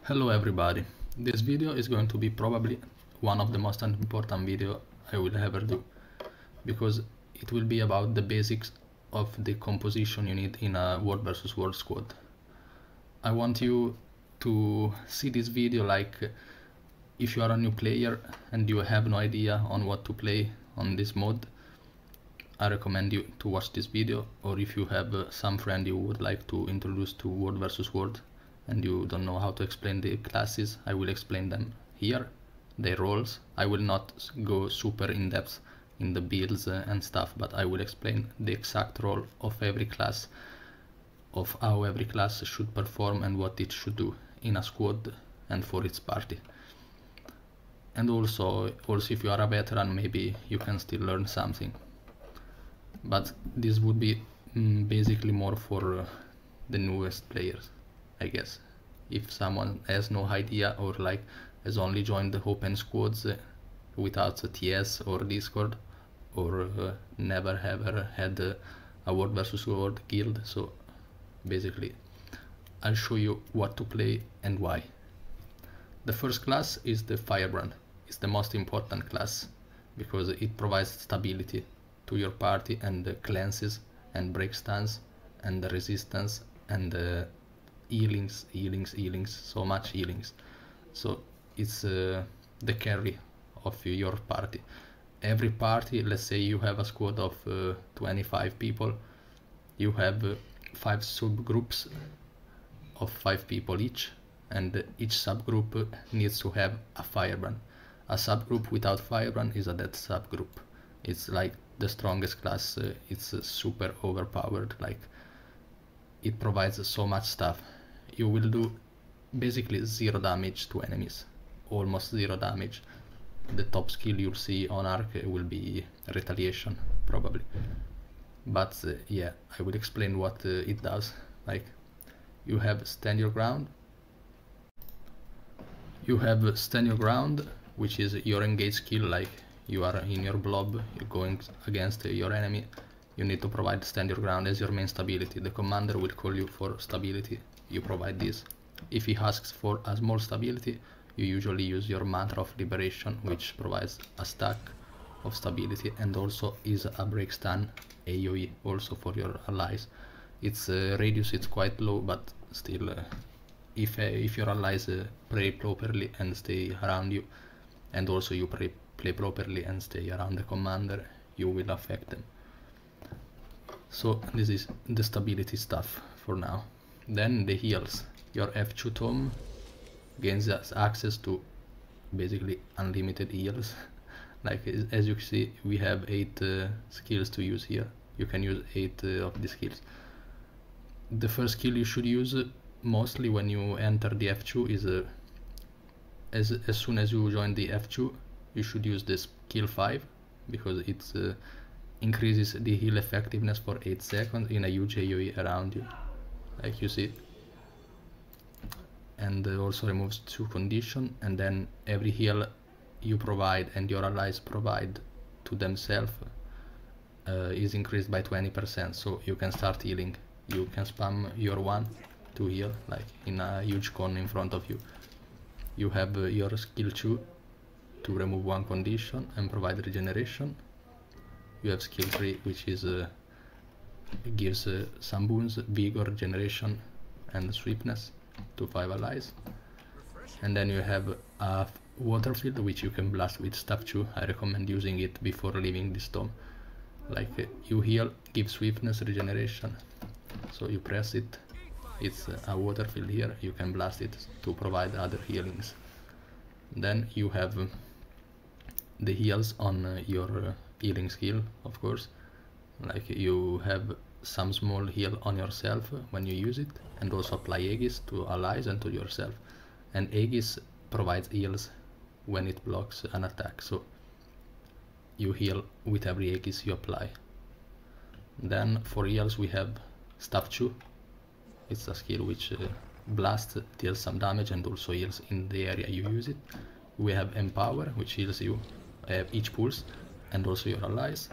Hello everybody, this video is going to be probably one of the most important video I will ever do, because it will be about the basics of the composition you need in a World vs World squad. I want you to see this video like if you are a new player and you have no idea on what to play on this mode. I recommend you to watch this video, or if you have some friend you would like to introduce to World vs World and you don't know how to explain the classes, I will explain them here, their roles. I will not go super in depth in the builds and stuff, but I will explain the exact role of every class, of how every class should perform and what it should do in a squad and for its party. And also if you are a veteran, maybe you can still learn something. But this would be basically more for the newest players, I guess. If someone has no idea or like has only joined the open squads without a TS or Discord, or never ever had a World vs World guild, so basically I'll show you what to play and why. The first class is the Firebrand. It's the most important class because it provides stability to your party and cleanses and break stance and the resistance and healings, so much healings. So it's the carry of your party. Every party, let's say you have a squad of 25 people, you have 5 subgroups of 5 people each, and each subgroup needs to have a Firebrand. A subgroup without Firebrand is a dead subgroup. It's like the strongest class, it's super overpowered, like it provides so much stuff. You will do basically 0 damage to enemies, almost 0 damage. The top skill you'll see on Arc will be Retaliation, probably. But yeah, I will explain what it does. Like, you have Stand Your Ground. You have Stand Your Ground, which is your engage skill, like you are in your blob, you're going against your enemy. You need to provide Stand Your Ground as your main stability. The commander will call you for stability, you provide this. If he asks for a small stability, you usually use your Mantra of Liberation, which provides a stack of stability and also is a break stun AoE also for your allies. Its radius is quite low, but still if your allies play properly and stay around you, and also you play properly and stay around the commander, you will affect them. So this is the stability stuff for now. Then the heals. Your F2 tome gains access to basically unlimited heals. Like as you see, we have 8 skills to use here. You can use 8 of the skills. The first skill you should use mostly when you enter the F2 is as soon as you join the F2, you should use this skill 5, because it increases the heal effectiveness for 8 seconds in a huge AoE around you, like you see. And also removes 2 conditions, and then every heal you provide and your allies provide to themselves is increased by 20%, so you can start healing. You can spam your 1 to heal, like in a huge cone in front of you. You have your skill 2 to remove 1 condition and provide regeneration. You have skill 3, which is gives some boons, vigor, regeneration and swiftness to 5 allies. And then you have a water field, which you can blast with staff 2. I recommend using it before leaving this tome. Like you heal, give swiftness, regeneration, so you press it, it's a water field here, you can blast it to provide other healings. Then you have the heals on your healing skill, of course. Like you have some small heal on yourself when you use it, and also apply Aegis to allies and to yourself. And Aegis provides heals when it blocks an attack, so you heal with every Aegis you apply. Then for heals we have Staff 2. It's a skill which blasts, deals some damage and also heals in the area you use it. We have Empower, which heals you each pulse and also your allies.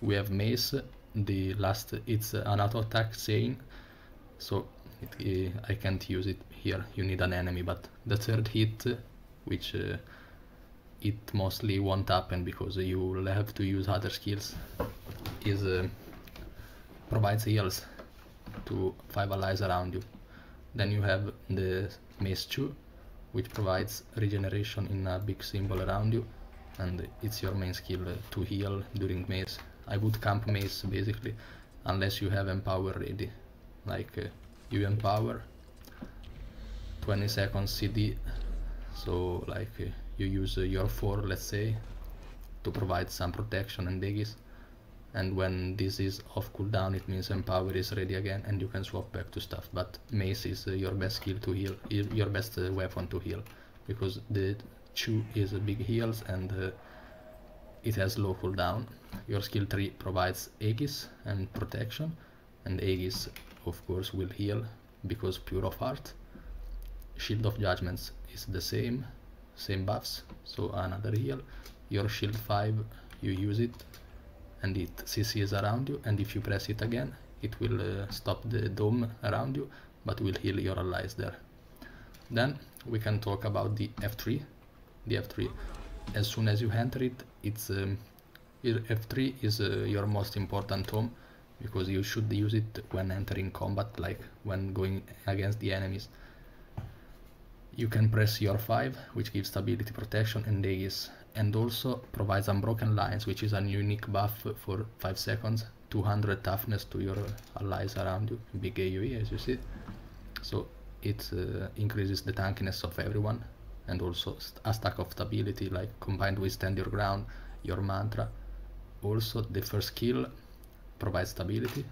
We have Mace, the last, it's an auto attack saying, so I can't use it here you need an enemy, but the third hit, which it mostly won't happen because you will have to use other skills, is provides heals to 5 allies around you. Then you have the Mace 2, which provides regeneration in a big symbol around you, and it's your main skill to heal during mace. I would camp mace basically, unless you have empower ready, like you empower 20 seconds CD, so like you use your 4, let's say, to provide some protection and Aegis, and when this is off cooldown it means empower is ready again and you can swap back to stuff. But mace is your best skill to heal, your best weapon to heal, because the 2 is a big heals and it has low cooldown. Your skill 3 provides Aegis and protection, and Aegis of course will heal because pure of heart. Shield of Judgments is the same buffs, so another heal. Your shield 5, you use it and it CCs around you, and if you press it again it will stop the dome around you but will heal your allies there. Then we can talk about the F3. The F3, as soon as you enter it, it's F3 is your most important tome, because you should use it when entering combat, like when going against the enemies. You can press your 5, which gives stability, protection and Aegis, and also provides Unbroken Lines, which is a unique buff for 5 seconds, 200 toughness to your allies around you, big AoE as you see. So it increases the tankiness of everyone, and also a stack of stability, like combined with Stand Your Ground, your mantra. Also the first skill provides stability,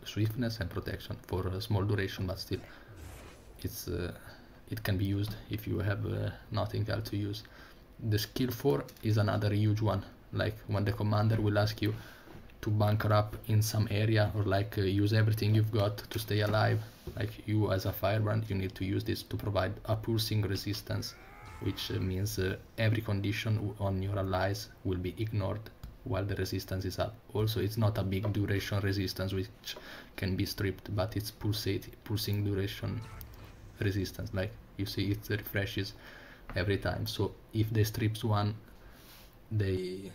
swiftness and protection for a small duration, but still it's it can be used if you have nothing else to use. The skill 4 is another huge one, like when the commander will ask you to bunker up in some area, or like use everything you've got to stay alive. Like you as a Firebrand, you need to use this to provide a pulsing resistance, which means every condition on your allies will be ignored while the resistance is up. Also, it's not a big duration resistance which can be stripped, but it's pulsing duration resistance, like you see it refreshes every time. So if they strips one, they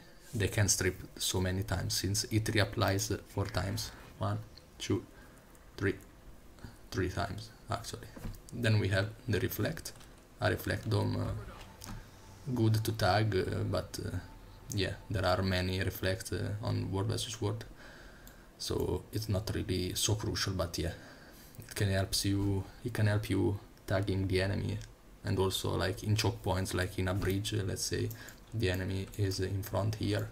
can strip so many times, since it reapplies 4 times. 1, 2, 3 times actually. Then we have the reflect, a reflect dome, good to tag, but yeah, there are many reflects on World vs World, so it's not really so crucial, but yeah, it can help you tagging the enemy. And also like in choke points, like in a bridge, let's say the enemy is in front here,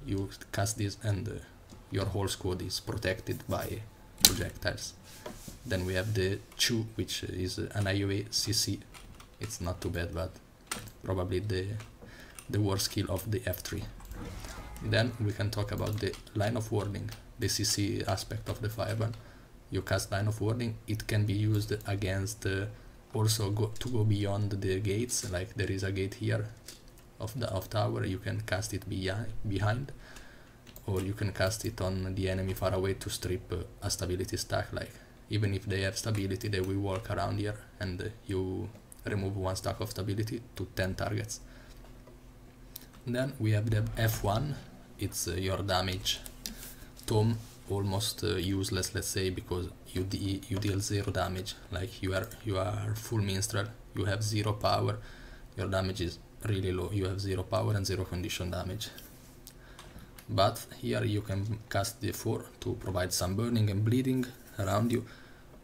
you cast this and your whole squad is protected by projectiles. Then we have the 2, which is an AoE CC. It's not too bad, but probably the worst skill of the F3. Then we can talk about the line of warding, the CC aspect of the Firebrand. You cast line of warding, it can be used against also to go beyond the gates, like there is a gate here of tower, you can cast it behind, or you can cast it on the enemy far away to strip a stability stack. Like even if they have stability, they will walk around here and you remove 1 stack of stability to 10 targets. Then we have the F1, it's your damage tome, almost useless, let's say, because you deal 0 damage. Like you are full minstrel, you have 0 power, your damage is really low, you have 0 power and 0 condition damage. But here you can cast the 4 to provide some burning and bleeding around you,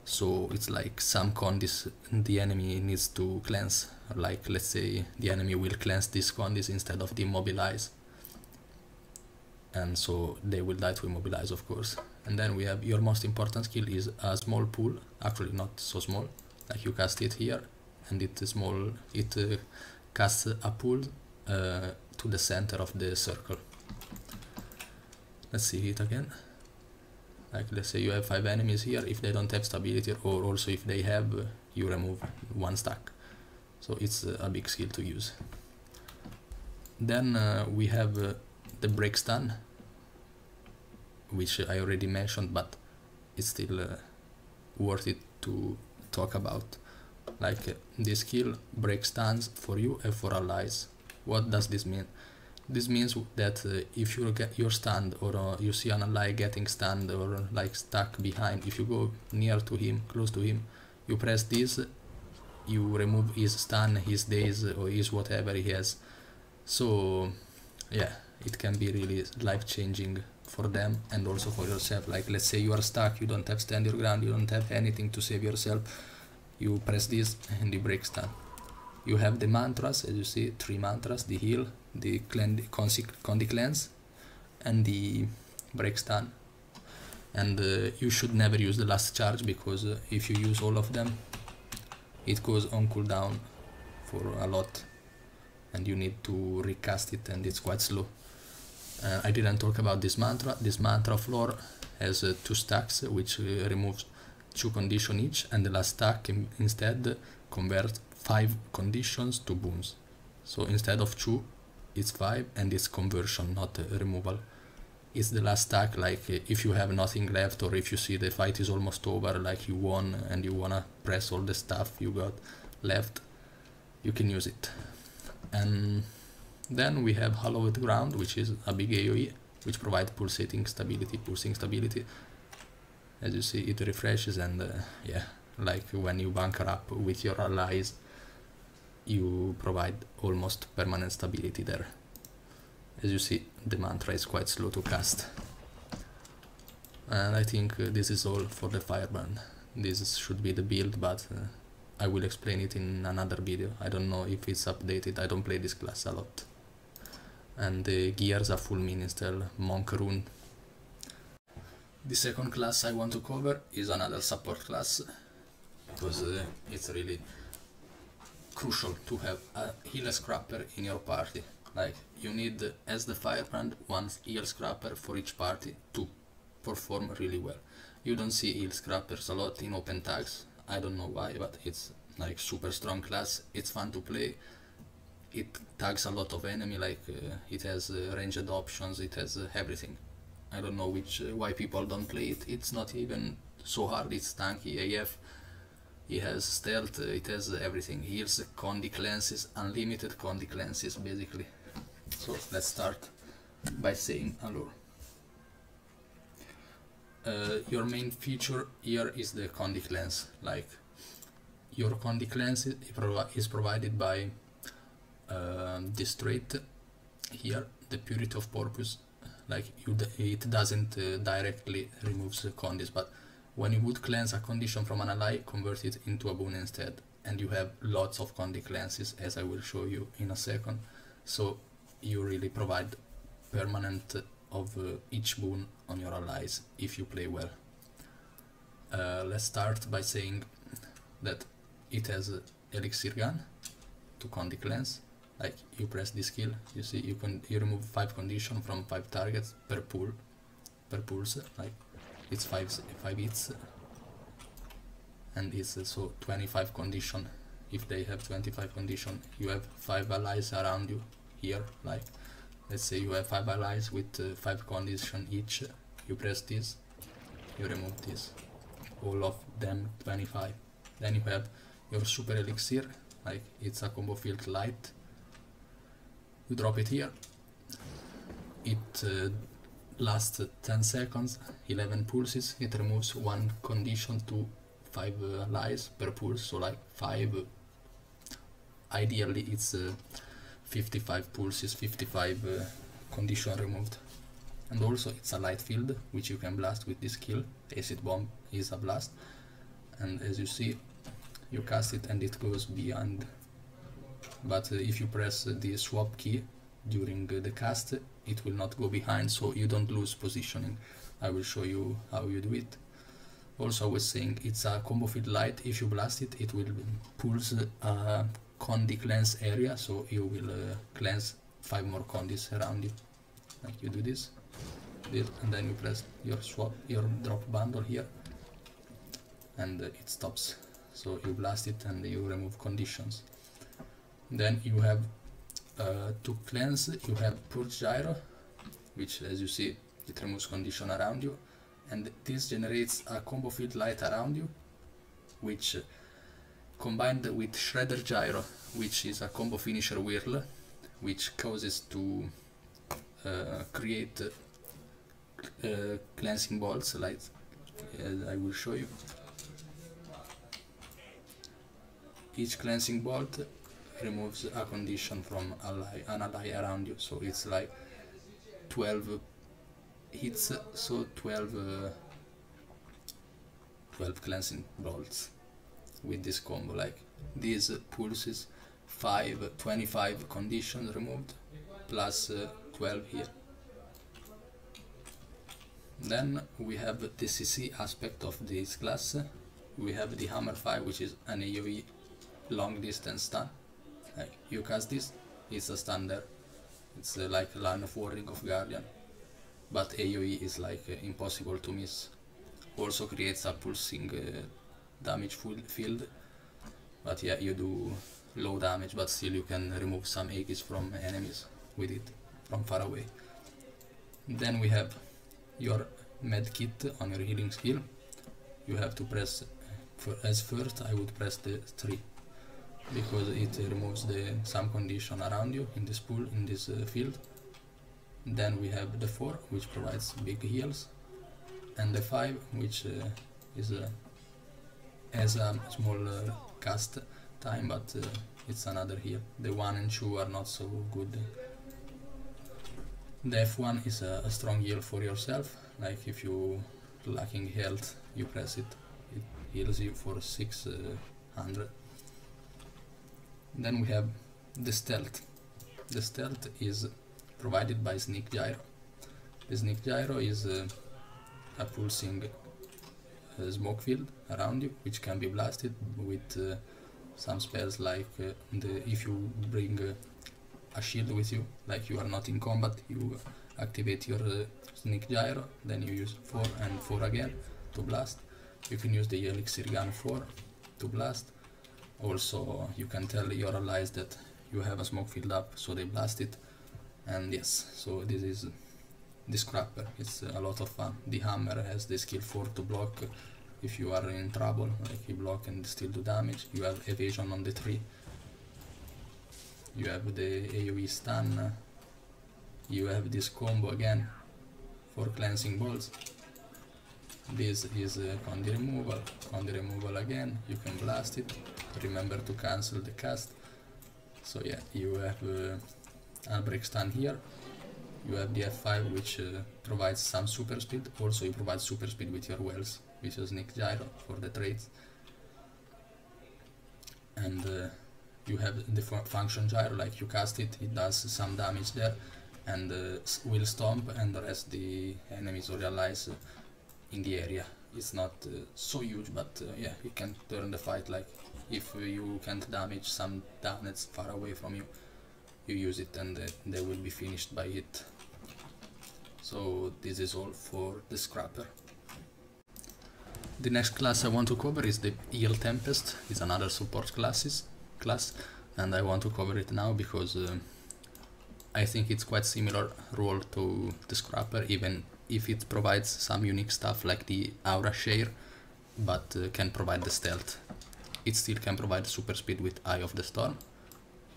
so it's like some condis the enemy needs to cleanse, like let's say the enemy will cleanse these condis instead of demobilize, and so they will die to immobilize, of course. And then we have your most important skill is a small pool, actually not so small, like you cast it here and it is small, it casts a pool to the center of the circle. Let's see it again. Like let's say you have 5 enemies here, if they don't have stability, or also if they have, you remove 1 stack. So it's a big skill to use. Then we have the break stun, which I already mentioned, but it's still worth it to talk about. Like this skill breaks stuns for you and for allies. What does this mean? This means that if you're stunned, or you see an ally getting stunned or like stuck behind, if you go near to him, close to him, you press this, you remove his stun, his daze, or his whatever he has. So yeah, it can be really life-changing for them and also for yourself. Like let's say you are stuck, you don't have stand your ground, you don't have anything to save yourself, you press this and you break stun. You have the mantras, as you see, 3 mantras, the heal, the Condi cleanse, and the break stun. And you should never use the last charge, because if you use all of them, it goes on cooldown for a lot and you need to recast it, and it's quite slow. I didn't talk about this mantra. This mantra floor has 2 stacks, which removes 2 condition each, and the last stack instead converts 5 conditions to boons. So instead of 2, it's 5, and it's conversion, not removal. It's the last stack, like if you have nothing left, or if you see the fight is almost over, like you won and you wanna press all the stuff you got left, you can use it. And then we have Hallowed Ground, which is a big AoE, which provides pulsing stability. As you see, it refreshes, and yeah, like when you bunker up with your allies, you provide almost permanent stability there. As you see, the mantra is quite slow to cast. And I think this is all for the Firebrand. This should be the build, but I will explain it in another video. I don't know if it's updated, I don't play this class a lot. And the gears are full Minister, Monk Rune. The second class I want to cover is another support class, because it's really crucial to have a heal scrapper in your party. Like you need, as the Firebrand, 1 heal scrapper for each party to perform really well. You don't see heal scrappers a lot in open tags. I don't know why, but it's like super strong class. It's fun to play. It tags a lot of enemy, like it has ranged options, it has everything. I don't know why people don't play it. It's not even so hard. It's tanky AF. It has stealth, it has everything. Heals, Condi cleanses, unlimited Condi cleanses basically. So let's start by saying allure. Your main feature here is the Condi cleanse. Like your Condi cleanse is provided by this trait here, the Purity of Purpose. Like it doesn't directly removes condis, but when you would cleanse a condition from an ally, convert it into a boon instead, and you have lots of Condi cleanses, as I will show you in a second. So you really provide permanent of each boon on your allies if you play well. Let's start by saying that it has elixir gun to Condi cleanse. Like you press this skill, you see you remove 5 condition from 5 targets per pulse. Like it's 5 hits, and it's so 25 condition. If they have 25 condition, you have 5 allies around you here. Like let's say you have 5 allies with 5 condition each. You press this, you remove this, all of them 25. Then you have your super elixir, like it's a combo field light. You drop it here, it lasts 10 seconds, 11 pulses, it removes 1 condition to 5 allies per pulse, so like 5, ideally it's 55 pulses, 55 condition removed. And also it's a light field, which you can blast with this skill. Acid Bomb is a blast, and as you see, you cast it and it goes beyond. But if you press the swap key during the cast, it will not go behind, so you don't lose positioning. I will show you how you do it. Also, I was saying it's a combo field light. If you blast it, it will pulse a Condi cleanse area, so you will cleanse 5 more condis around you. Like you do this, and then you press your drop bundle here, and it stops. So you blast it and you remove conditions. Then you have to cleanse, you have Purge Gyro, which as you see, it removes condition around you, and this generates a combo field light around you, which combined with Shredder Gyro, which is a combo finisher whirl, which causes to create cleansing bolts, like I will show you. Each cleansing bolt removes a condition from an ally around you, so it's like 12 hits, so 12 cleansing bolts with this combo. Like these pulses 25 conditions removed plus 12 here. Then we have the CC aspect of this class. We have the Hammer 5, which is an AoE long distance stun. Like you cast this, it's a stun there. It's like a line of warding of Guardian, but AoE is like impossible to miss. Also creates a pulsing damage field, but yeah, you do low damage, but still you can remove some Aegis from enemies with it from far away. Then we have your med kit on your healing skill. You have to press, as first I would press the 3, because it removes some condition around you in this pool, in this field. Then we have the 4, which provides big heals, and the 5, which has a small cast time, but it's another heal. The 1 and 2 are not so good. The F1 is a strong heal for yourself, like if you lacking health, you press it, it heals you for 600. Then we have the stealth. The stealth is provided by Sneak Gyro. The Sneak Gyro is a pulsing smoke field around you, which can be blasted with some spells, like if you bring a shield with you, like you are not in combat, you activate your Sneak Gyro, then you use 4 and 4 again to blast. You can use the Elixir Gun 4 to blast. Also, you can tell your allies that you have a smoke field up, so they blast it. And yes, so this is the Scrapper. It's a lot of fun. The Hammer has the skill 4 to block if you are in trouble, like you block and still do damage. You have evasion on the 3. You have the AoE stun. You have this combo again for cleansing bolts. This is Condi removal again. You can blast it. Remember to cancel the cast. So yeah, you have Albrecht stun here. You have the F5, which provides some super speed. Also you provide super speed with your wells, which is Sneak Gyro for the traits. And you have the function gyro, like you cast it, it does some damage there, and will stomp and arrest the enemies or allies in the area. It's not so huge, but yeah, you can turn the fight. Like if you can't damage some damage far away from you, you use it and they will be finished by it. So this is all for the Scrapper. The next class I want to cover is the Heal Tempest. It's another support class, and I want to cover it now because I think it's quite similar role to the Scrapper, even if it provides some unique stuff like the Aura Share, but can provide the stealth. It still can provide super speed with Eye of the Storm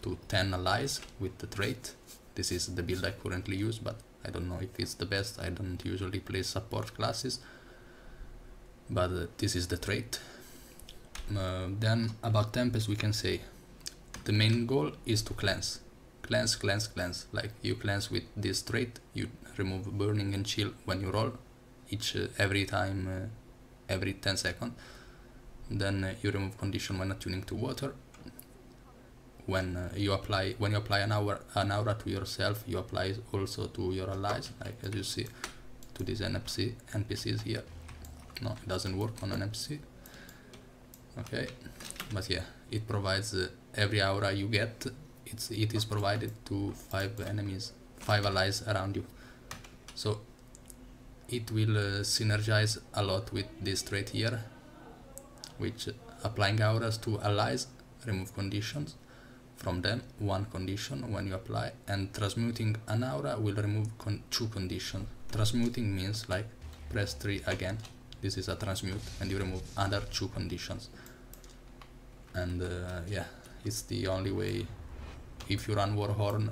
to 10 allies with the trait. This is the build I currently use, but I don't know if it's the best. I don't usually play support classes, but this is the trait. Then about Tempest we can say the main goal is to cleanse. Cleanse. Like you cleanse with this trait, you remove burning and chill when you roll, every time, every 10 seconds. Then you remove condition when attuning to water. When you apply an aura to yourself, you apply also to your allies, like as you see to these NPCs here. No, it doesn't work on an NPC. Okay, but yeah, it provides every aura you get. It is provided to 5 allies around you. So it will synergize a lot with this trait here, which applying auras to allies remove conditions from them, 1 condition when you apply, and transmuting an aura will remove 2 conditions. Transmuting means like press 3 again. This is a transmute, and you remove other 2 conditions. and yeah, it's the only way. If you run Warhorn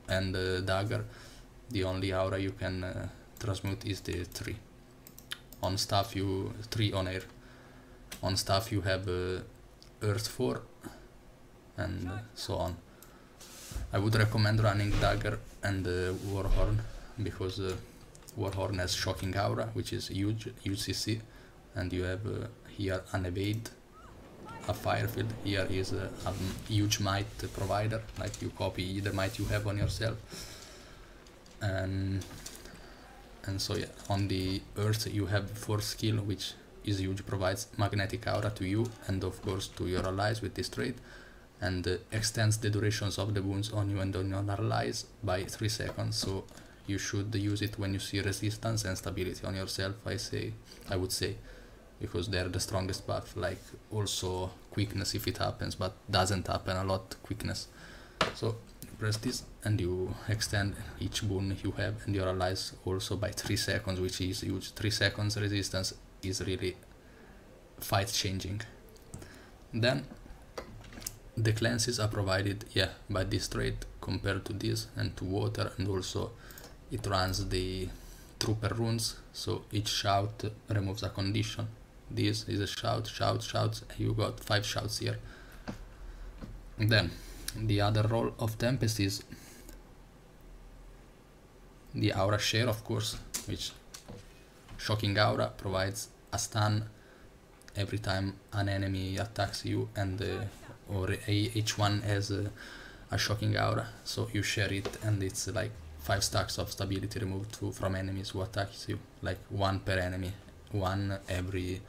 and Dagger, the only aura you can transmute is the 3. On staff you 3 on air. On staff you have Earth 4 and so on. I would recommend running Dagger and Warhorn because Warhorn has Shocking Aura, which is huge CC, and you have here an evade, a firefield. Here is a huge might provider, like you copy the might you have on yourself, and so yeah. On the Earth you have Force skill, which is huge, provides magnetic aura to you and of course to your allies with this trait, and extends the durations of the wounds on you and on your allies by 3 seconds. So you should use it when you see resistance and stability on yourself, I would say, because they're the strongest buff. Like also quickness if it happens, but doesn't happen a lot, quickness. So you press this and you extend each boon you have and your allies also by 3 seconds, which is huge. 3 seconds resistance is really fight changing. Then the cleanses are provided, yeah, by this trait compared to this and to water, and also it runs the trooper runes, so each shout removes a condition. This is a shouts, you got 5 shouts here. And then the other role of Tempest is the aura share, of course, which Shocking Aura provides a stun every time an enemy attacks you, and or each one has a Shocking Aura, so you share it, and it's like 5 stacks of stability removed from enemies who attacks you, like 1 per enemy, 1 every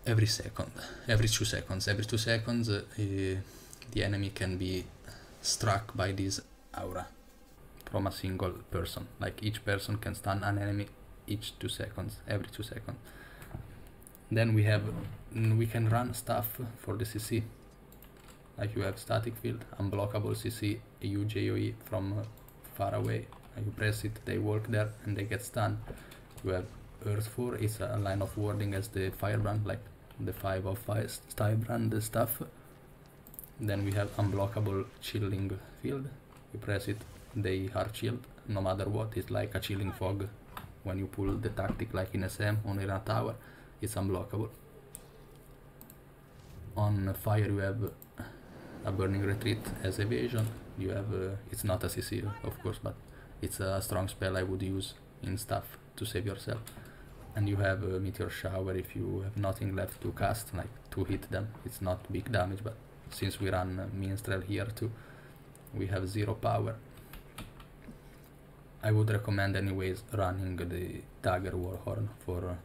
2 seconds. Every 2 seconds the enemy can be struck by this aura from a single person. Like each person can stun an enemy each 2 seconds, every 2 seconds. Then we can run stuff for the CC. Like you have static field, unblockable CC, huge AoE from far away. You press it, they walk there and they get stunned. You have Earth 4, it's a line of warding as the Firebrand, like the 5 of Firebrand stuff. Then we have unblockable chilling field. You press it, they are chilled no matter what. It's like a chilling fog. When you pull the tactic like in SM on a tower, it's unblockable. On fire you have a burning retreat as evasion. You have it's not a CC of course, but it's a strong spell I would use in stuff to save yourself. And you have a meteor shower if you have nothing left to cast, like to hit them. It's not big damage, but since we run minstrel here too, we have 0 power. I would recommend anyways running the dagger warhorn for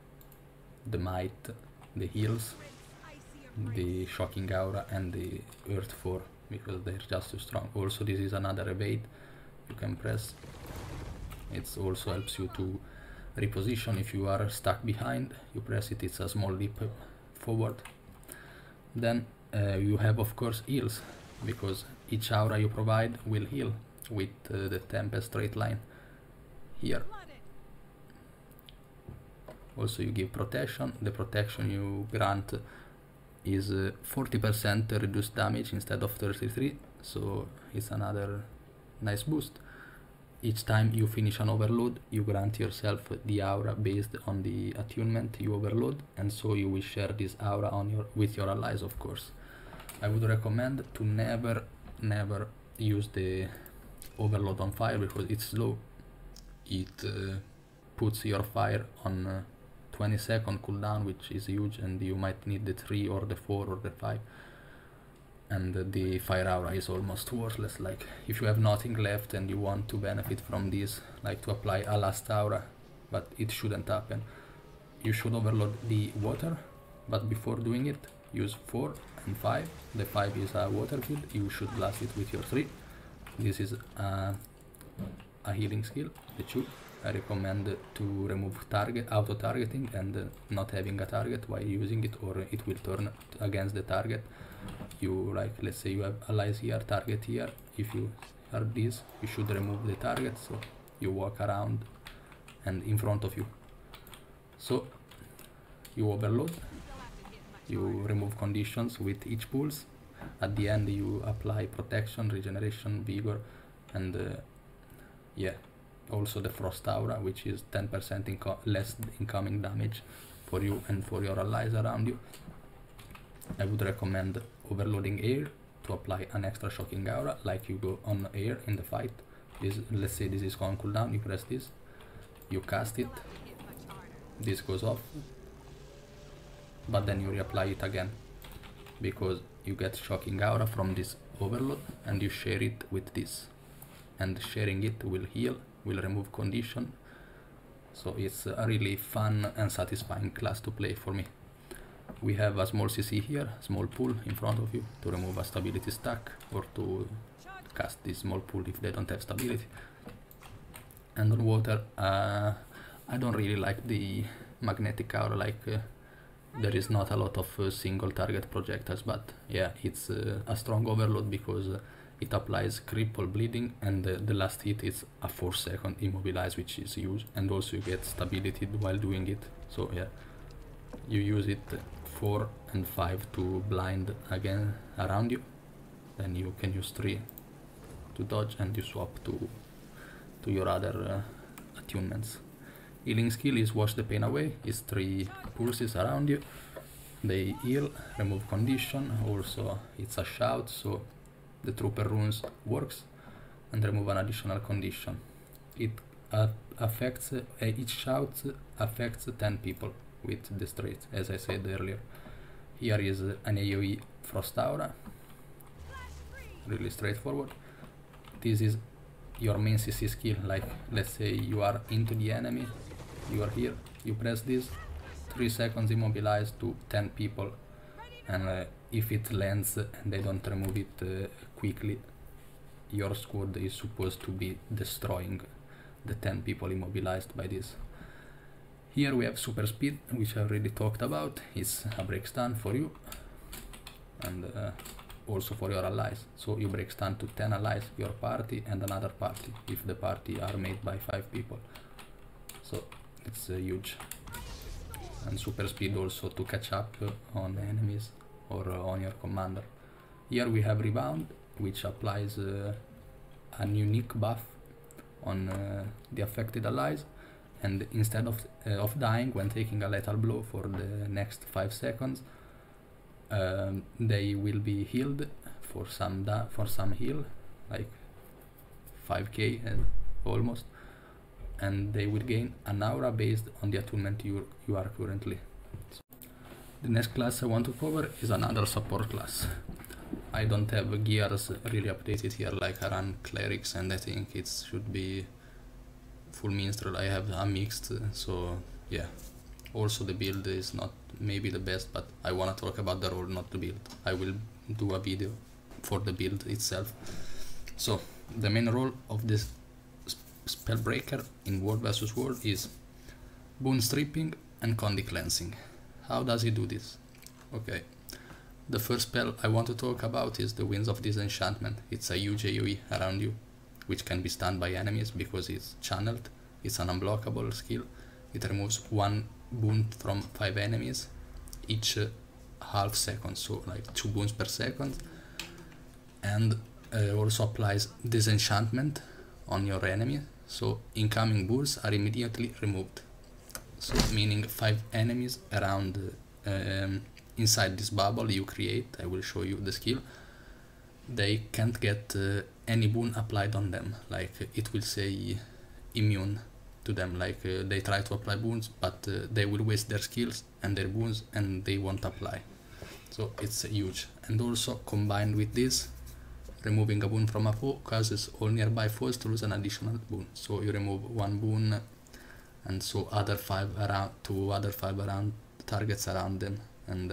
the might, the heals, the shocking aura and the earth 4, because they're just too strong. Also this is another evade you can press. It also helps you to reposition. If you are stuck behind, you press it, it's a small leap forward. Then you have of course heals, because each aura you provide will heal with the Tempest straight line here. Also you give protection. The protection you grant is 40% reduced damage instead of 33, so it's another nice boost. Each time you finish an overload, you grant yourself the aura based on the attunement you overload, and so you will share this aura on with your allies, of course. I would recommend to never use the overload on fire, because it's slow. It puts your fire on 20-second cooldown, which is huge, and you might need the 3 or the 4 or the 5. And the fire aura is almost worthless. Like if you have nothing left and you want to benefit from this, like to apply a last aura, but it shouldn't happen, you should overload the water, but before doing it use 4 and 5. The 5 is a water field, you should blast it with your 3. This is a healing skill. The 2, I recommend to remove auto targeting and not having a target while using it, or it will turn against the target. You, like, let's say you have allies here, target here. If you are this, you should remove the target, so you walk around and in front of you. So you overload, You remove conditions with each pulse. At the end you apply protection, regeneration, vigor, and yeah, also the frost aura, which is 10% less incoming damage for you and for your allies around you. I would recommend overloading air to apply an extra shocking aura, like you go on air in the fight. Let's say this is on cooldown, you press this, you cast it, this goes off, but then you reapply it again, because you get shocking aura from this overload and you share it with this, and sharing it will heal, will remove condition, so it's a really fun and satisfying class to play for me. We have a small CC here, small pool in front of you to remove a stability stack or to cast this small pool if they don't have stability. And on water, I don't really like the magnetic aura, like there is not a lot of single target projectiles, but yeah, it's a strong overload because it applies cripple, bleeding, and the last hit is a 4-second immobilize, which is huge, and also you get stability while doing it. So yeah, you use it 4 and 5 to blind again around you, then you can use 3 to dodge, and you swap to your other attunements. Healing skill is wash the pain away, it's 3 pulses around you, they heal, remove condition, also it's a shout, so the trooper runes works, and remove an additional condition. It affects, each shout affects 10 people with the traits, as I said earlier. Here is an AoE frost aura, really straightforward. This is your main CC skill, like let's say you are into the enemy, you are here, you press this, 3 seconds immobilize to 10 people, and if it lands and they don't remove it quickly, your squad is supposed to be destroying the 10 people immobilized by this. Here we have super speed, which I already talked about. It's a break stun for you and also for your allies. So you break stun to 10 allies, your party and another party, if the party are made by 5 people. So it's huge. And super speed also to catch up on enemies or on your commander. Here we have rebound, which applies an unique buff on the affected allies, and instead of dying when taking a lethal blow for the next 5 seconds, they will be healed for some heal, like 5k almost, and they will gain an aura based on the attunement you are currently. The next class I want to cover is another support class. I don't have gears really updated here, like I run clerics and I think it should be full minstrel. I have a mixed, so yeah. Also the build is not maybe the best, but I want to talk about the role, not the build. I will do a video for the build itself. So the main role of this Spellbreaker in World vs World is boon stripping and condi cleansing. How does he do this? Okay, the first spell I want to talk about is the Winds of Disenchantment. It's a huge AoE around you, which can be stunned by enemies because it's channeled. It's an unblockable skill. It removes 1 boon from 5 enemies each half second, so like 2 boons per second, and also applies disenchantment on your enemy, so incoming boons are immediately removed. So meaning 5 enemies around inside this bubble you create, I will show you the skill, they can't get any boon applied on them, like it will say immune to them, like they try to apply boons, but they will waste their skills and their boons and they won't apply. So it's huge. And also combined with this, removing a boon from a foe causes all nearby foes to lose an additional boon. So you remove 1 boon, and so other 5 around targets around them, and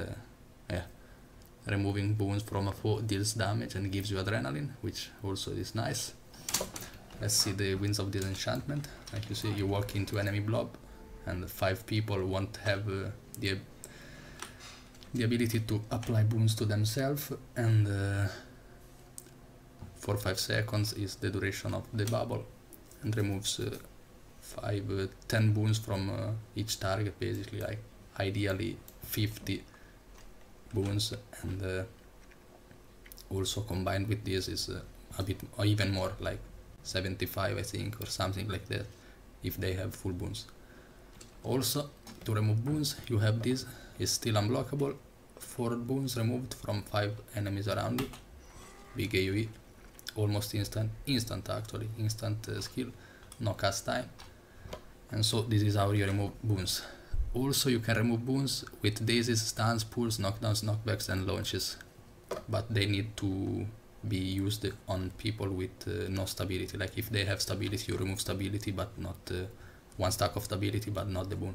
yeah, removing boons from a foe deals damage and gives you adrenaline, which also is nice. Let's see the Winds of Disenchantment. Like you see, you walk into enemy blob and 5 people won't have the ability to apply boons to themselves, and for 5 seconds is the duration of the bubble, and removes 10 boons from each target, basically, like ideally 50 boons, and also combined with this is a bit or even more, like 75 I think, or something like that, if they have full boons. Also, to remove boons, you have this, is still unblockable, 4 boons removed from 5 enemies around you, big AoE, almost instant actually, instant skill, no cast time. And so this is how you remove boons. Also you can remove boons with dazes, stuns, pulls, knockdowns, knockbacks and launches, but they need to be used on people with no stability. Like if they have stability, you remove stability, but not 1 stack of stability, but not the boon.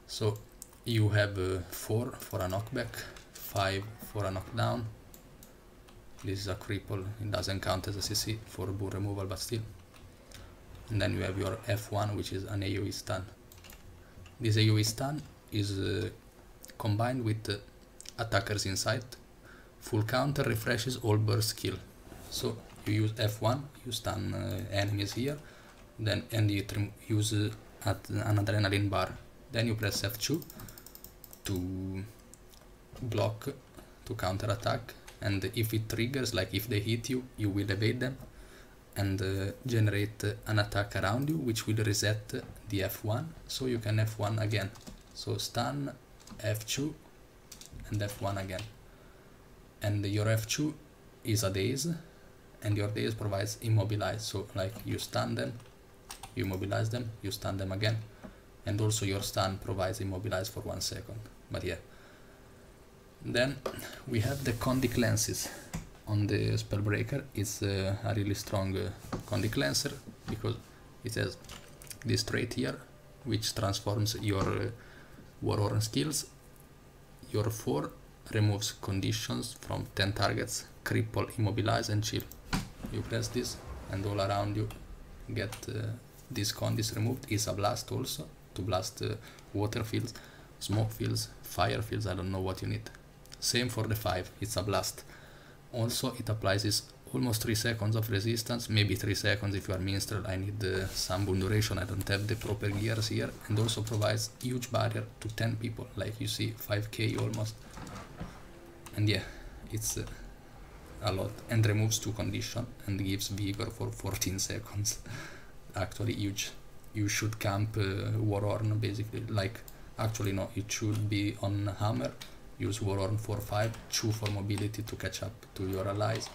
So you have 4 for a knockback, 5 for a knockdown. This is a cripple, it doesn't count as a CC for boon removal, but still. And then you have your F1, which is an AoE stun. This AoE stun is combined with Attacker's Insight. Full counter refreshes all burst skill. So you use F1, you stun enemies here, then and you use an adrenaline bar. Then you press F2 to block, to counter attack, and if it triggers, like if they hit you, you will evade them and generate an attack around you, which will reset the F1, so you can F1 again. So stun, F2 and F1 again. And your F2 is a daze, and your daze provides immobilize, so like you stun them, you immobilize them, you stun them again, and also your stun provides immobilize for 1 second. But yeah, then we have the Condi cleanses. On the Spellbreaker, it's a really strong Condi cleanser, because it has this trait here, which transforms your Warhorn skills. Your 4 removes conditions from 10 targets, cripple, immobilize and chill. You press this and all around you get these condis removed. Is a blast also, to blast water fields, smoke fields, fire fields, I don't know what you need. Same for the 5, it's a blast. Also it applies this almost 3 seconds of resistance, maybe 3 seconds if you are minstrel. I need some boon duration, I don't have the proper gears here. And also provides huge barrier to 10 people, like you see 5k almost. And yeah, it's a lot, and removes 2 condition and gives vigor for 14 seconds. Actually huge. You should camp Warhorn basically, like actually no, it should be on hammer. Use Warhorn 4-5, 2 for mobility to catch up to your allies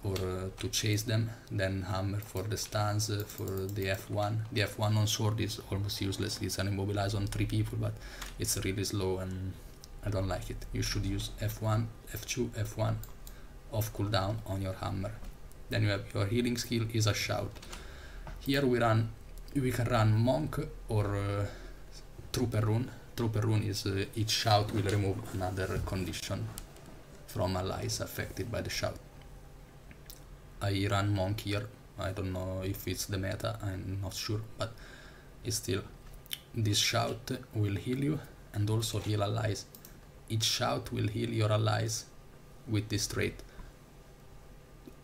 or to chase them, then hammer for the stuns, for the F1. The F1 on sword is almost useless, it's an immobilize on 3 people, but it's really slow and I don't like it. You should use F1, F2, F1 off cooldown on your hammer. Then you have your healing skill is a shout. Here we can run monk or trooper rune. Trooper rune is each shout will remove another condition from allies affected by the shout. I run monk here, I don't know if it's the meta, I'm not sure, but it's still, this shout will heal you and also heal allies. Each shout will heal your allies with this trait,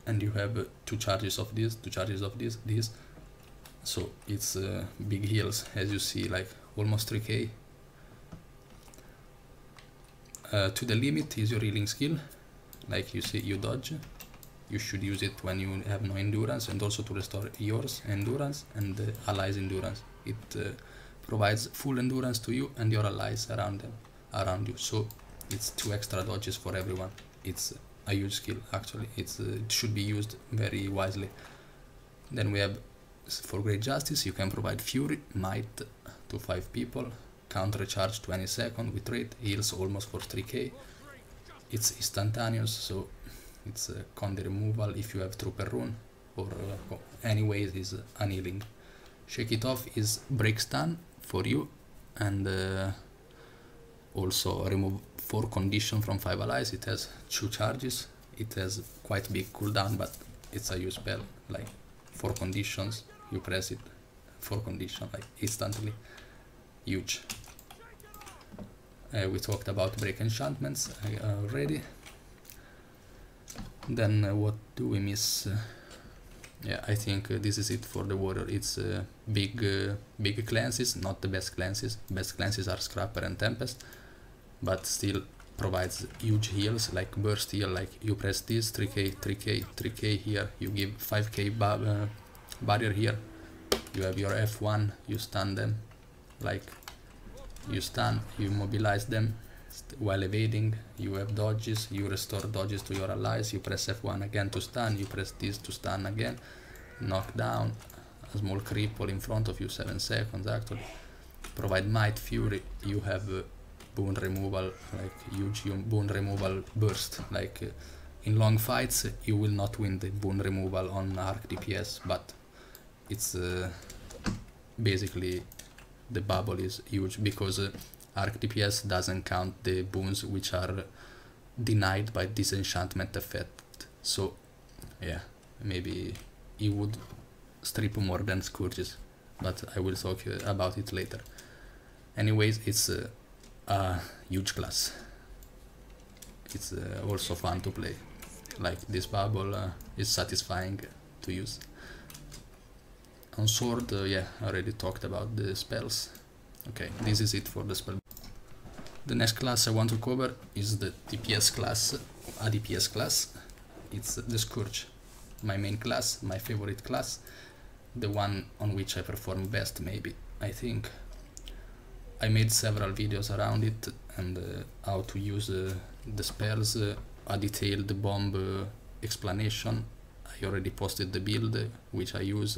and you have 2 charges of this, 2 charges of this, so it's big heals, as you see, like almost 3k. To the limit is your healing skill, like you see, you dodge, you should use it when you have no endurance, and also to restore yours endurance and the allies endurance. It provides full endurance to you and your allies around you, so it's 2 extra dodges for everyone. It's a huge skill actually, it should be used very wisely. Then we have, for great justice, you can provide fury, might to 5 people, counter charge 20 seconds with rate, heals almost for 3k. It's instantaneous, so it's condi removal if you have trooper rune, or anyways is annealing. Shake it off is break stun for you, and also remove 4 condition from 5 allies. It has 2 charges, it has quite big cooldown, but it's a use spell, like 4 conditions, you press it, 4 condition, like instantly. Huge. We talked about break enchantments already. Then what do we miss? Yeah, I think this is it for the warrior. It's big cleanses, not the best cleanses. Best cleanses are Scrapper and Tempest, but still provides huge heals, like burst heal, like you press this, 3k, 3k, 3k here, you give 5k barrier here, you have your F1, you stun them, like you stun, you mobilize them while evading, you have dodges, you restore dodges to your allies, you press F1 again to stun, you press this to stun again, knock down, a small cripple in front of you, 7 seconds actually, provide might, fury, you have boon removal, like huge boon removal burst, like in long fights you will not win the boon removal on arc DPS, but it's basically the bubble is huge because arc DPS doesn't count the boons which are denied by disenchantment effect, so yeah, maybe he would strip more than Scourges, but I will talk about it later. Anyways, it's a huge class. It's also fun to play, like this bubble is satisfying to use. On sword, yeah, I already talked about the spells. Okay, this is it for the spell. The next class I want to cover is the DPS class, a DPS class. It's the Scourge, my main class, my favorite class, the one on which I perform best, maybe, I think. I made several videos around it and how to use the spells, a detailed bomb explanation. I already posted the build which I use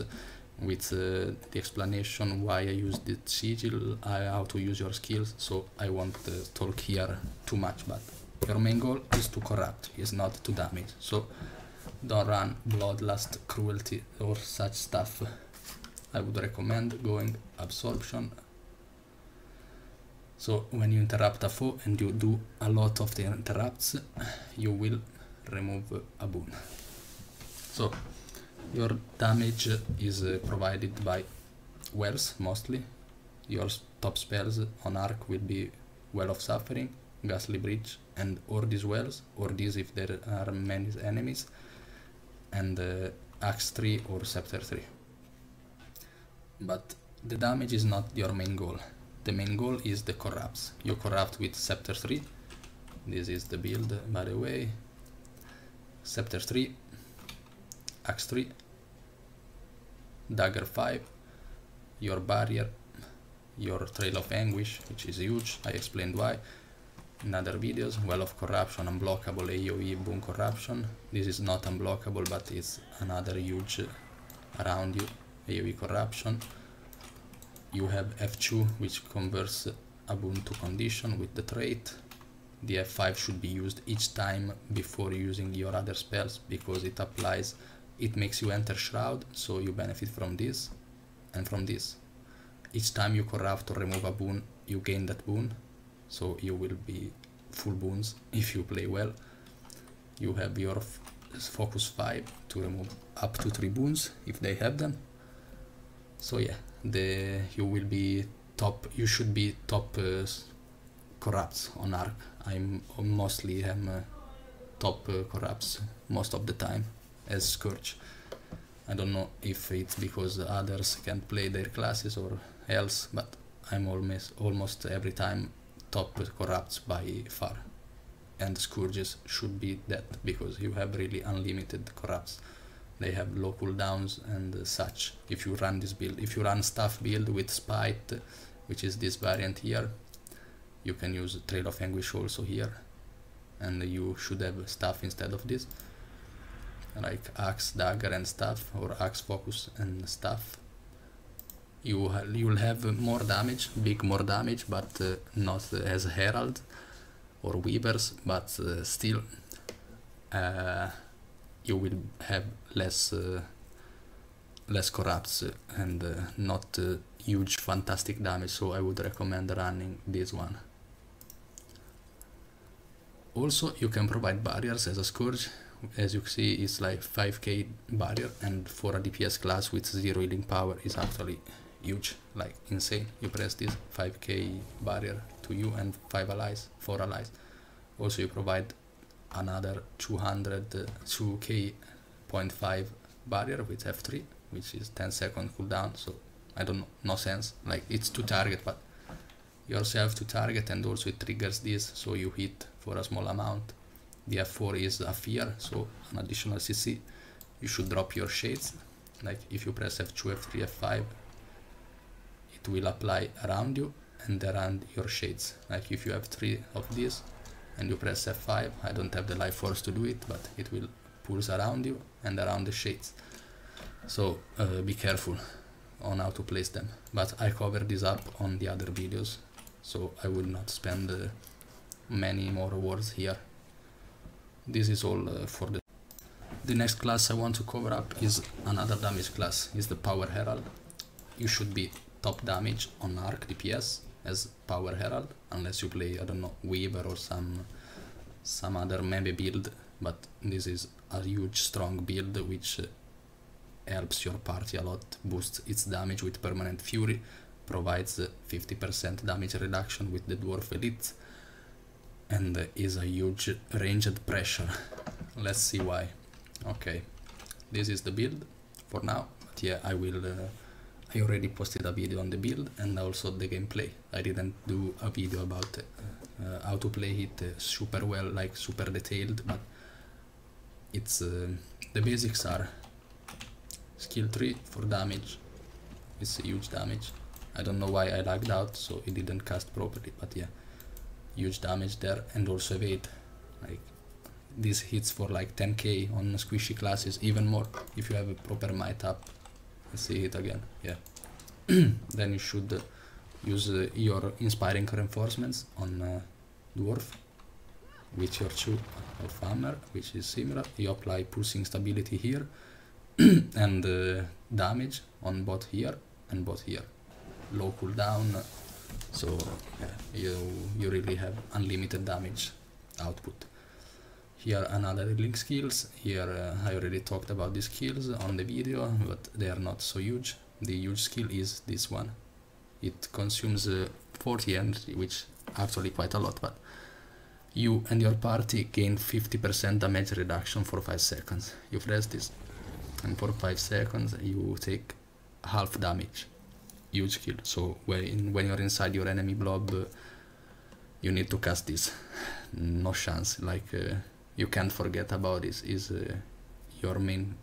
with the explanation why I use the sigil, how to use your skills, so I won't talk here too much, but your main goal is to corrupt, is not to damage, so don't run bloodlust, cruelty or such stuff. I would recommend going absorption. So when you interrupt a foe and you do a lot of the interrupts, you will remove a boon. So your damage is provided by wells mostly. Your top spells on arc will be Well of Suffering, Ghastly Bridge, and or these wells, or these if there are many enemies, and Axe 3 or Scepter 3. But the damage is not your main goal. The main goal is the corrupts. You corrupt with Scepter 3. This is the build, by the way. Scepter 3, Axe 3, Dagger 5, your barrier, your Trail of Anguish, which is huge, I explained why in other videos. Well of Corruption, unblockable AoE boon corruption. This is not unblockable, but it's another huge around you AoE corruption. You have F2, which converts a boon to condition with the trait. The F5 should be used each time before using your other spells, because it applies, it makes you enter Shroud, so you benefit from this and from this. Each time you corrupt or remove a boon, you gain that boon, so you will be full boons if you play well. You have your Focus 5 to remove up to 3 boons if they have them. So yeah, you will be top, you should be top corrupts on arc. I'm mostly top corrupts most of the time as Scourge. I don't know if it's because others can't play their classes or else, but I'm almost every time top corrupts by far, and Scourges should be that, because you have really unlimited corrupts. They have low cooldowns and such. If you run this build, if you run staff build with Spite, which is this variant here, you can use Trail of Anguish also here, and you should have staff instead of this, like Axe, Dagger and staff, or Axe, Focus and staff. You'll have more damage, more damage, but not as Herald or Weavers, but still you will have less corrupts and not huge fantastic damage, so I would recommend running this one. Also, you can provide barriers as a Scourge. As you see, it's like 5k barrier, and for a DPS class with 0 healing power is actually huge, like insane. You press this, 5k barrier to you and 4 allies. Also you provide another 2k 0.5 barrier with F3, which is 10-second cooldown, so I don't know, no sense, like it's to target, but yourself to target, and also it triggers this, so you hit for a small amount. The F4 is a fear, so an additional CC. You should drop your shades, like if you press F2, F3, F5, it will apply around you and around your shades. Like if you have 3 of these and you press F5, I don't have the life force to do it, but it will pulse around you and around the shades. So be careful on how to place them, but I covered this up on the other videos, so I will not spend many more words here. This is all for the next class I want to cover up is another damage class, is the Power Herald. You should be top damage on arc DPS as Power Herald, unless you play, I don't know, Weaver or some other maybe build, but this is a huge strong build which helps your party a lot, boosts its damage with permanent fury, provides 50% damage reduction with the dwarf elite, and is a huge ranged pressure. Let's see why. Okay, this is the build for now, but yeah, I already posted a video on the build and also the gameplay. I didn't do a video about how to play it super well, like super detailed, but it's the basics are skill 3 for damage. It's a huge damage. I don't know why I lagged out, so it didn't cast properly, but yeah, huge damage there, and also evade. Like this hits for like 10k on squishy classes, even more if you have a proper might up. Let's see it again. Yeah. Then you should use your inspiring reinforcements on dwarf with your 2 of hammer, which is similar. You apply pulsing stability here and damage on both here and both here. Low cooldown, so yeah, you really have unlimited damage output. Here another link skills. Here I already talked about the skills on the video, but they are not so huge. The huge skill is this one. It consumes 40 energy, which actually quite a lot, but you and your party gain 50% damage reduction for 5 seconds. You press this and for 5 seconds you take half damage. Huge skill. So when you're inside your enemy blob, you need to cast this. No chance. Like you can't forget about this. Is your main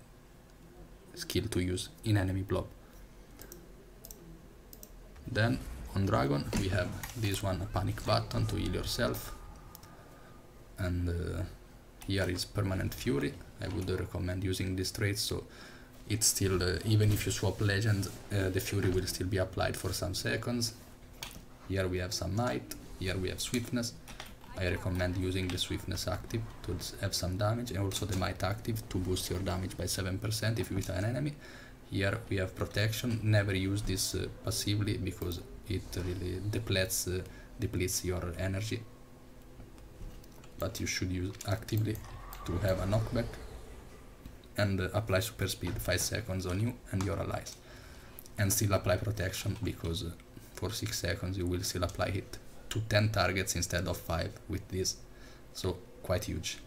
skill to use in enemy blob. Then on dragon we have this one, a panic button to heal yourself, and here is permanent fury. I would recommend using this trait, so it's still even if you swap legend, the fury will still be applied for some seconds. Here we have some might, here we have swiftness. I recommend using the swiftness active to have some damage, and also the might active to boost your damage by 7% if you hit an enemy. Here we have protection. Never use this passively because it really depletes your energy, but you should use actively to have a knockback, and apply super speed 5 seconds on you and your allies, and still apply protection because for 6 seconds you will still apply hit to 10 targets instead of 5 with this, so quite huge.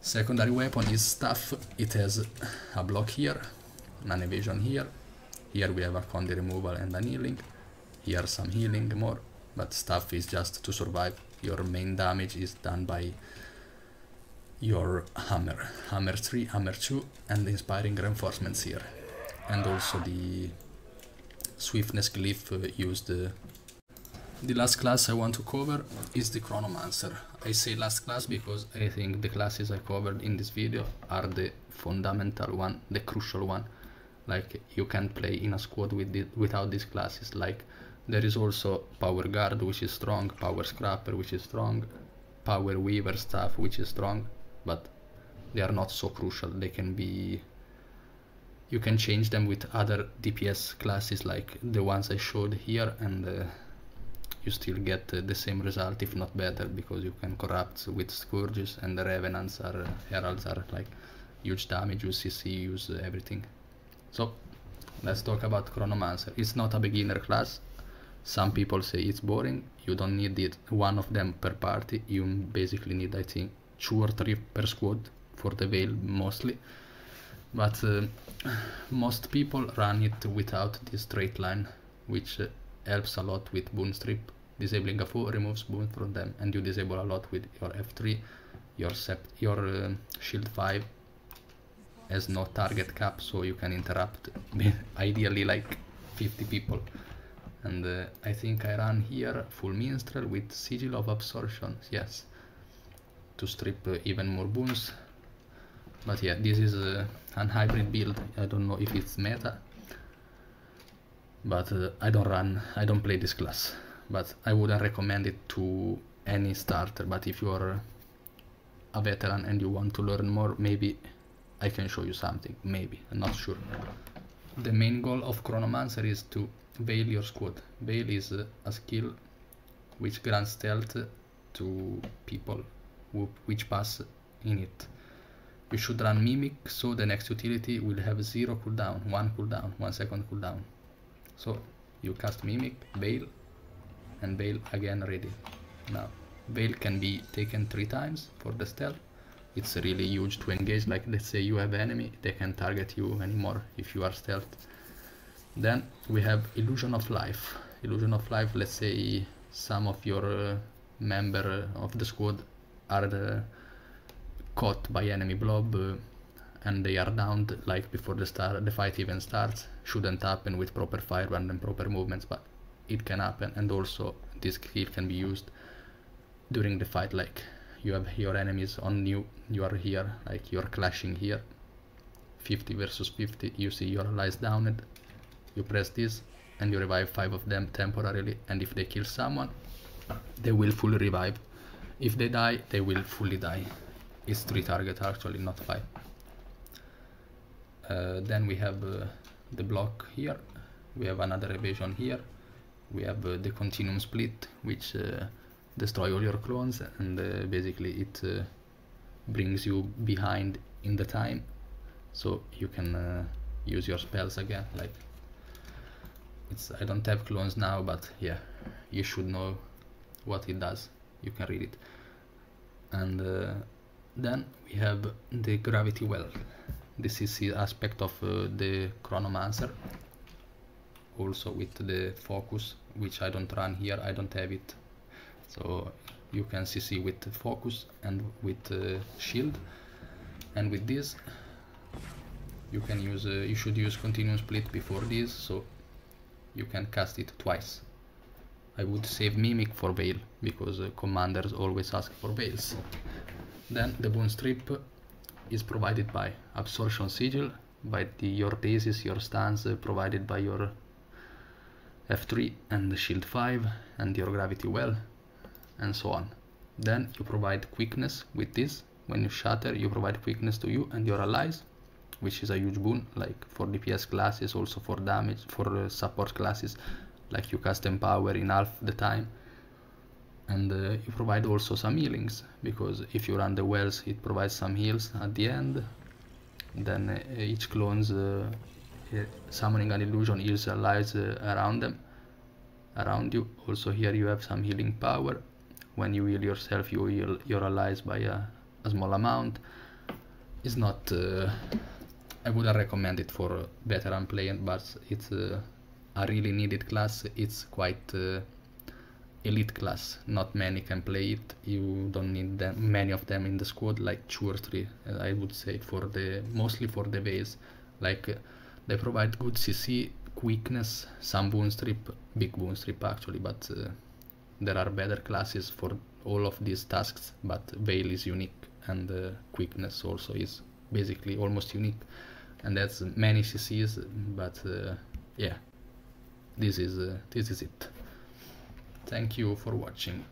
Secondary weapon is staff. It has a block here, an evasion here. Here we have a condi removal and an healing. Here some healing more, but staff is just to survive. Your main damage is done by your hammer. Hammer 3, hammer 2, and the inspiring reinforcements here. And also the swiftness glyph used. The last class I want to cover is the Chronomancer. I say last class because I think the classes I covered in this video are the fundamental one, the crucial one. Like you can't play in a squad without these classes. Like there is also Power Guard, which is strong, Power Scrapper, which is strong, Power Weaver Staff, which is strong, but they are not so crucial. They can be, you can change them with other DPS classes like the ones I showed here, and you still get the same result, if not better, because you can corrupt with Scourges, and the Revenants are, Heralds are like huge damage, use CC, use everything. So let's talk about Chronomancer. It's not a beginner class. Some people say it's boring. You don't need it, one of them per party. You basically need, I think, 2 or 3 per squad for the Veil mostly. But most people run it without this straight line, which helps a lot with Boon Strip, Disabling a foe removes boons from them, and you disable a lot with your F3. Your shield 5 has no target cap, so you can interrupt ideally like 50 people. And I think I run here full minstrel with sigil of absorption, yes, to strip even more boons. But yeah, this is an hybrid build. I don't know if it's meta, but I don't play this class, but I wouldn't recommend it to any starter. But if you are a veteran and you want to learn more, maybe I can show you something, maybe, I'm not sure. The main goal of Chronomancer is to veil your squad. Veil is a skill which grants stealth to people which pass in it. You should run Mimic, so the next utility will have 0 cooldown, 1 cooldown, 1 second cooldown. So you cast Mimic, Veil, and Veil again ready. Now, Veil can be taken 3 times for the stealth. It's really huge to engage, like let's say you have enemy, they can't target you anymore if you are stealth. Then we have Illusion of Life. Illusion of Life, let's say some of your member of the squad are caught by enemy blob and they are downed like before the fight even starts. Shouldn't happen with proper Firebrand and proper movements, but it can happen. And also this skill can be used during the fight, like you have your enemies on you, you are here, like you're clashing here, 50 versus 50, you see your allies downed, you press this and you revive 5 of them temporarily, and if they kill someone, they will fully revive. If they die, they will fully die. It's 3 targets actually, not 5. Then we have the block here, we have another evasion here, we have the continuum split, which destroy all your clones, and basically it brings you behind in the time, so you can use your spells again. Like I don't have clones now, but yeah, you should know what it does, you can read it. And then we have the gravity well. This is the aspect of the Chronomancer, also with the focus, which I don't run here, I don't have it. So you can CC with focus and with shield, and with this you can use you should use continuum split before this, so you can cast it twice. I would save Mimic for Veil, because commanders always ask for Veils. Then the boon strip is provided by absorption sigil, by your daisies, your stance provided by your F3 and the shield 5 and your gravity well, and so on. Then you provide quickness with this. When you shatter, you provide quickness to you and your allies, which is a huge boon, like for DPS classes, also for damage, for support classes, like you cast Empower in half the time. And you provide also some healings, because if you run the wells, it provides some heals at the end. Then each clone's summoning an illusion heals allies around you. Also here you have some healing power. When you heal yourself, you heal your allies by a small amount. It's not I wouldn't recommend it for veteran playing, but it's a really needed class. It's quite elite class, not many can play it. You don't need many of them in the squad, like 2 or 3 I would say, mostly for the base. Like they provide good CC, quickness, some boon strip, big boon strip actually, but there are better classes for all of these tasks. But Veil is unique, and quickness also is basically almost unique, and that's many CCs. But yeah, this is it. Thank you for watching.